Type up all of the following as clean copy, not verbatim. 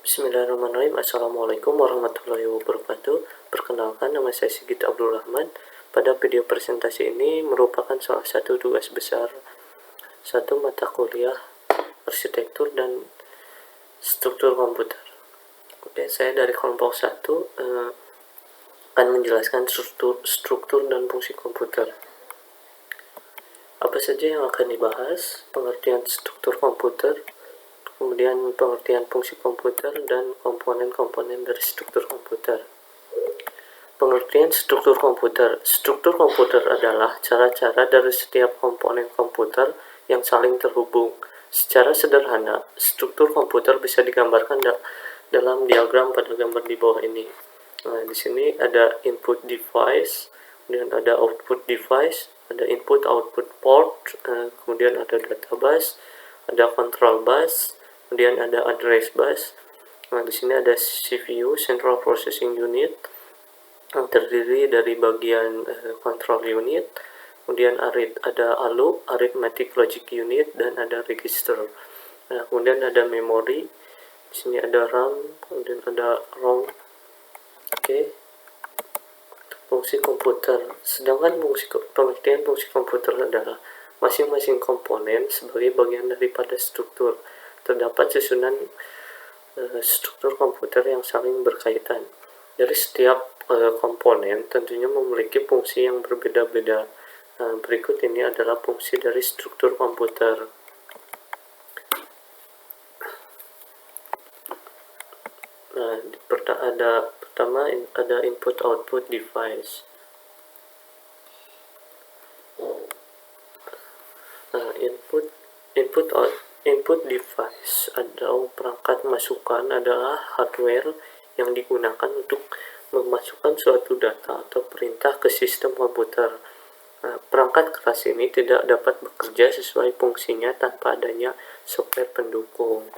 Bismillahirrahmanirrahim. Assalamualaikum warahmatullahi wabarakatuh. Perkenalkan, nama saya Sigit Abdul Rahman. Pada video presentasi ini merupakan salah satu tugas besar satu mata kuliah arsitektur dan struktur komputer. Oke, saya dari kelompok 1 akan menjelaskan struktur dan fungsi komputer. Apa saja yang akan dibahas? Pengertian struktur komputer, kemudian pengertian fungsi komputer, dan komponen-komponen dari struktur komputer. Pengertian struktur komputer. Struktur komputer adalah cara-cara dari setiap komponen komputer yang saling terhubung. Secara sederhana, struktur komputer bisa digambarkan dalam diagram pada gambar di bawah ini. Nah, di sini ada input device, kemudian ada output device, ada input-output port, kemudian ada data bus, ada control bus, kemudian ada address bus. Nah, di sini ada CPU, Central Processing Unit, yang terdiri dari bagian control unit, kemudian ada ALU, Arithmetic Logic Unit, dan ada register. Nah, kemudian ada memori, di sini ada RAM, kemudian ada ROM. Oke. Fungsi komputer. Sedangkan pengertian fungsi komputer adalah masing-masing komponen sebagai bagian daripada struktur. Terdapat susunan struktur komputer yang saling berkaitan. Dari setiap komponen tentunya memiliki fungsi yang berbeda-beda. Berikut ini adalah fungsi dari struktur komputer. Nah, pertama ada input-output device. Nah, input device atau perangkat masukan adalah hardware yang digunakan untuk memasukkan suatu data atau perintah ke sistem komputer. Nah, perangkat keras ini tidak dapat bekerja sesuai fungsinya tanpa adanya software pendukung.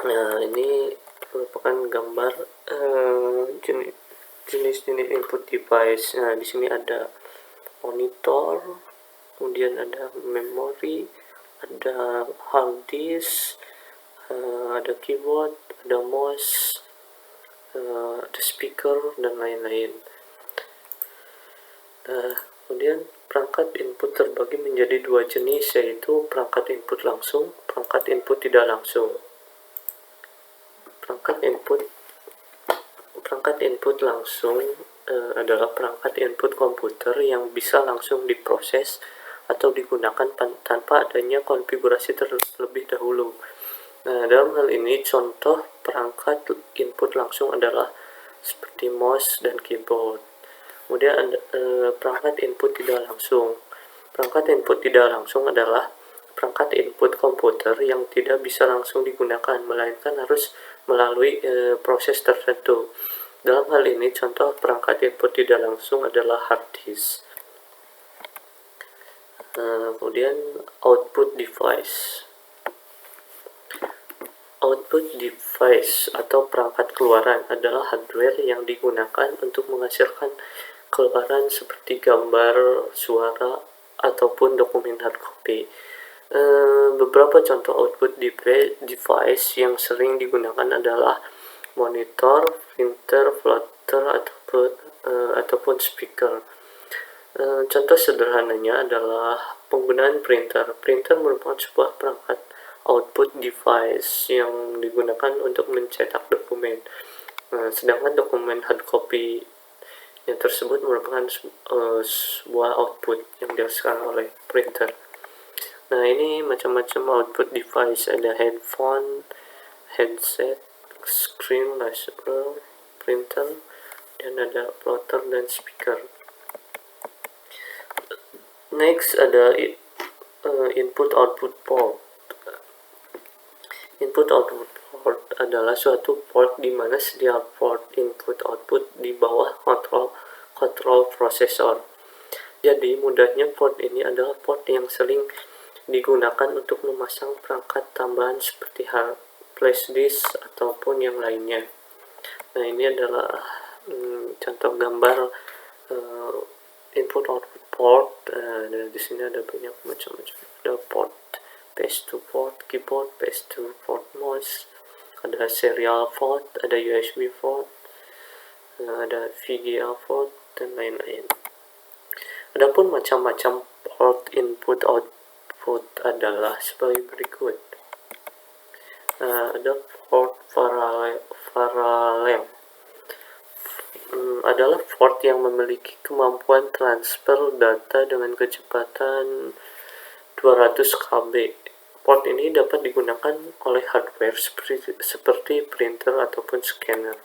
Nah, ini merupakan gambar jenis-jenis input device. Nah, di sini ada monitor, kemudian ada memori, ada hard disk, ada keyboard, ada mouse, ada speaker, dan lain-lain. Kemudian perangkat input terbagi menjadi dua jenis, yaitu perangkat input langsung, perangkat input tidak langsung. Perangkat input langsung adalah perangkat input komputer yang bisa langsung diproses atau digunakan tanpa adanya konfigurasi terlebih dahulu. Nah, dalam hal ini contoh perangkat input langsung adalah seperti mouse dan keyboard. Kemudian ada perangkat input tidak langsung. Perangkat input tidak langsung adalah perangkat input komputer yang tidak bisa langsung digunakan, melainkan harus melalui proses tertentu. Dalam hal ini contoh perangkat input tidak langsung adalah hard disk. Kemudian output device. Output device atau perangkat keluaran adalah hardware yang digunakan untuk menghasilkan keluaran seperti gambar, suara, ataupun dokumen hardcopy. Beberapa contoh output device yang sering digunakan adalah monitor, printer, plotter, ataupun speaker. Contoh sederhananya adalah penggunaan printer. Printer merupakan sebuah perangkat output device yang digunakan untuk mencetak dokumen. Sedangkan dokumen hardcopy yang tersebut merupakan sebuah output yang dihasilkan oleh printer. Nah, ini macam-macam output device, ada handphone, headset, screen, laser, printer, dan ada plotter dan speaker. Next ada input-output port. Input-output port adalah suatu port di mana setiap port input-output di bawah kontrol prosesor. Jadi mudahnya port ini adalah port yang sering digunakan untuk memasang perangkat tambahan seperti flash disk ataupun yang lainnya. Nah, ini adalah contoh gambar input-output port. Dan di sini ada banyak macam-macam. Ada port PS2 port keyboard, PS2 port mouse, ada serial port, ada USB port, ada VGA port, dan lain-lain. Adapun macam-macam port input output adalah sebagai berikut. Ada port paralel. Adalah port yang memiliki kemampuan transfer data dengan kecepatan 200 KB. Port ini dapat digunakan oleh hardware seperti printer ataupun scanner.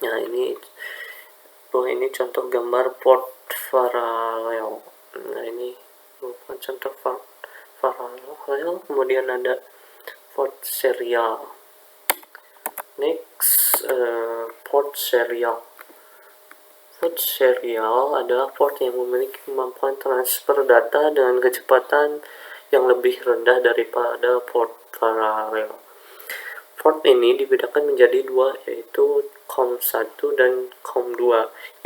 Nah, ini contoh gambar port paralel. Nah, ini merupakan contoh paralel. Kemudian ada port serial. Next, port serial. Port serial adalah port yang memiliki kemampuan transfer data dengan kecepatan yang lebih rendah daripada port paralel. Port ini dibedakan menjadi dua, yaitu COM1 dan COM2.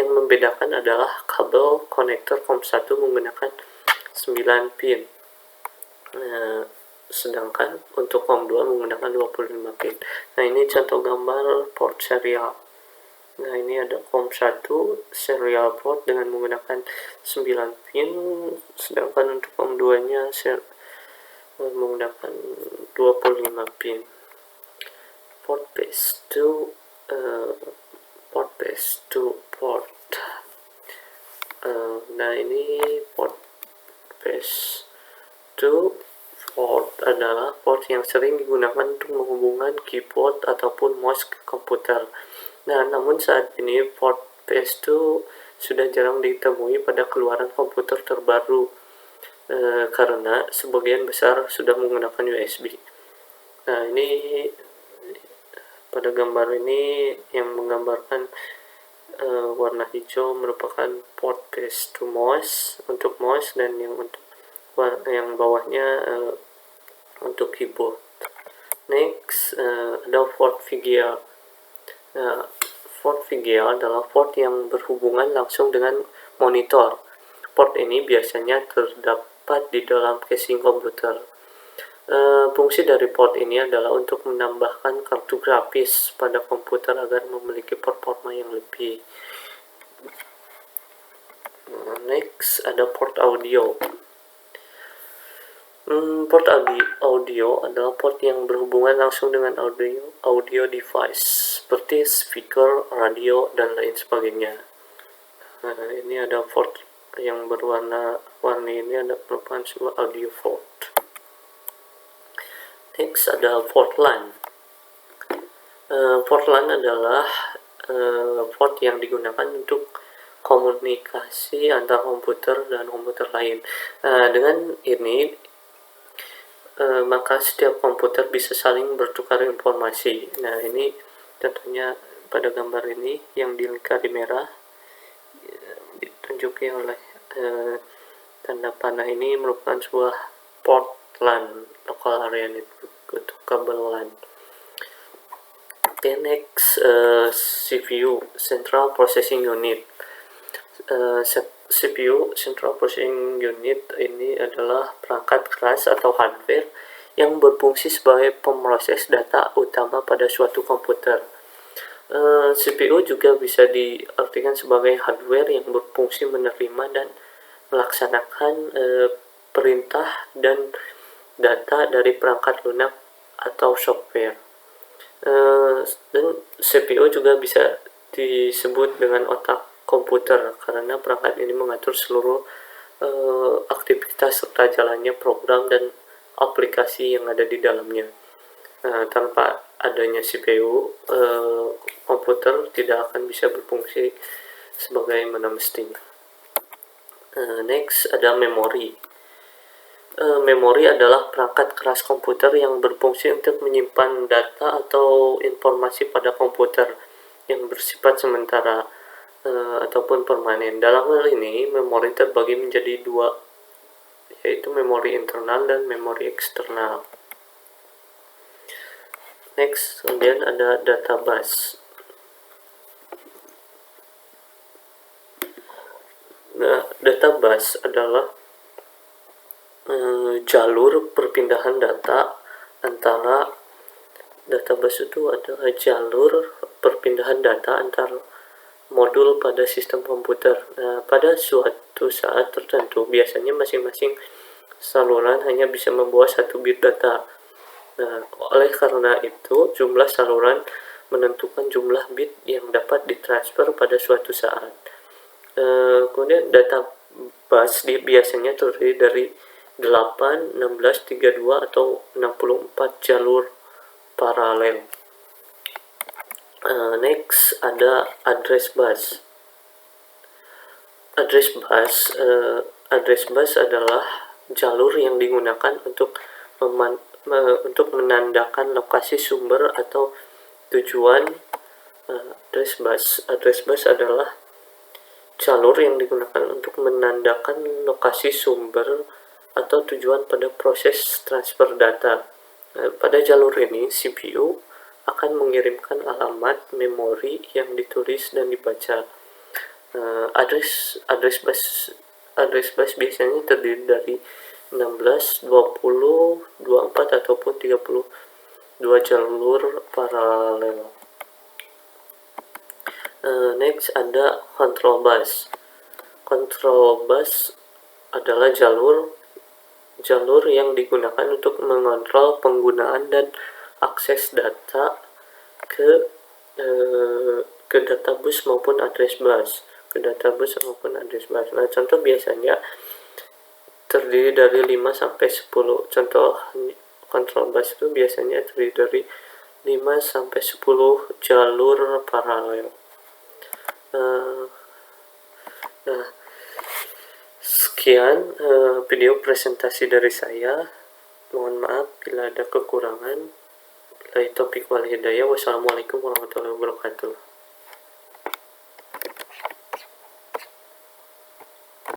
Yang membedakan adalah kabel konektor COM1 menggunakan 9 pin. Sedangkan untuk COM2 menggunakan 25 pin. Nah, ini contoh gambar port serial. Nah, ini ada COM1 serial port dengan menggunakan 9 pin, sedangkan untuk COM2 nya menggunakan 25 pin. Port base to port. Nah, ini port base to port adalah port yang sering digunakan untuk menghubungkan keyboard ataupun mouse ke komputer. Nah, namun saat ini port base to sudah jarang ditemui pada keluaran komputer terbaru karena sebagian besar sudah menggunakan USB. Nah, ini pada gambar ini yang menggambarkan warna hijau merupakan port base to mouse untuk mouse, dan yang bawahnya untuk keyboard. Next, ada port VGA. Port VGA adalah port yang berhubungan langsung dengan monitor. Port ini biasanya terdapat di dalam casing komputer. Fungsi dari port ini adalah untuk menambahkan kartu grafis pada komputer agar memiliki performa yang lebih. Next, ada port audio. Port audio adalah port yang berhubungan langsung dengan audio device seperti speaker, radio, dan lain sebagainya. Ini ada port yang berwarna-warni, ini merupakan sebuah audio port. Next, ada port LAN. Port LAN adalah port yang digunakan untuk komunikasi antar komputer dan komputer lain. Dengan ini maka setiap komputer bisa saling bertukar informasi. Nah, ini tentunya pada gambar ini yang dilingkari merah ditunjuki oleh tanda panah ini merupakan sebuah port LAN, local area network, untuk kabel LAN. Next, CPU, Central Processing Unit. CPU, Central Processing Unit, ini adalah perangkat keras atau hardware yang berfungsi sebagai pemroses data utama pada suatu komputer. CPU juga bisa diartikan sebagai hardware yang berfungsi menerima dan melaksanakan perintah dan data dari perangkat lunak atau software. Dan CPU juga bisa disebut dengan otak komputer karena perangkat ini mengatur seluruh aktivitas serta jalannya program dan aplikasi yang ada di dalamnya. Tanpa adanya CPU, komputer tidak akan bisa berfungsi sebagaimana mestinya. Next, ada memori. Memori adalah perangkat keras komputer yang berfungsi untuk menyimpan data atau informasi pada komputer yang bersifat sementara ataupun permanen. Dalam hal ini, memori terbagi menjadi dua, yaitu memori internal dan memori eksternal. Next, kemudian ada database. Nah, database adalah jalur perpindahan data antara Database itu adalah jalur perpindahan data antar modul pada sistem komputer. Nah, pada suatu saat tertentu, biasanya masing-masing saluran hanya bisa membawa 1 bit data. Nah, oleh karena itu, jumlah saluran menentukan jumlah bit yang dapat ditransfer pada suatu saat. Kemudian data bus biasanya terdiri dari 8, 16, 32, atau 64 jalur paralel. Next ada address bus. Address bus adalah jalur yang digunakan untuk menandakan lokasi sumber atau tujuan. Address bus adalah jalur yang digunakan untuk menandakan lokasi sumber atau tujuan pada proses transfer data. Pada jalur ini, CPU akan mengirimkan alamat memori yang ditulis dan dibaca. Address bus biasanya terdiri dari 16, 20, 24, ataupun 32 jalur paralel. Next ada control bus. Control bus adalah jalur yang digunakan untuk mengontrol penggunaan dan akses data ke databus maupun address bus. Nah, contoh biasanya terdiri dari 5 sampai 10. Contoh control bus itu biasanya terdiri dari 5 sampai 10 jalur paralel. Nah, sekian video presentasi dari saya. Mohon maaf bila ada kekurangan. Billahi taufiq wal hidayah. Wassalamualaikum warahmatullahi wabarakatuh.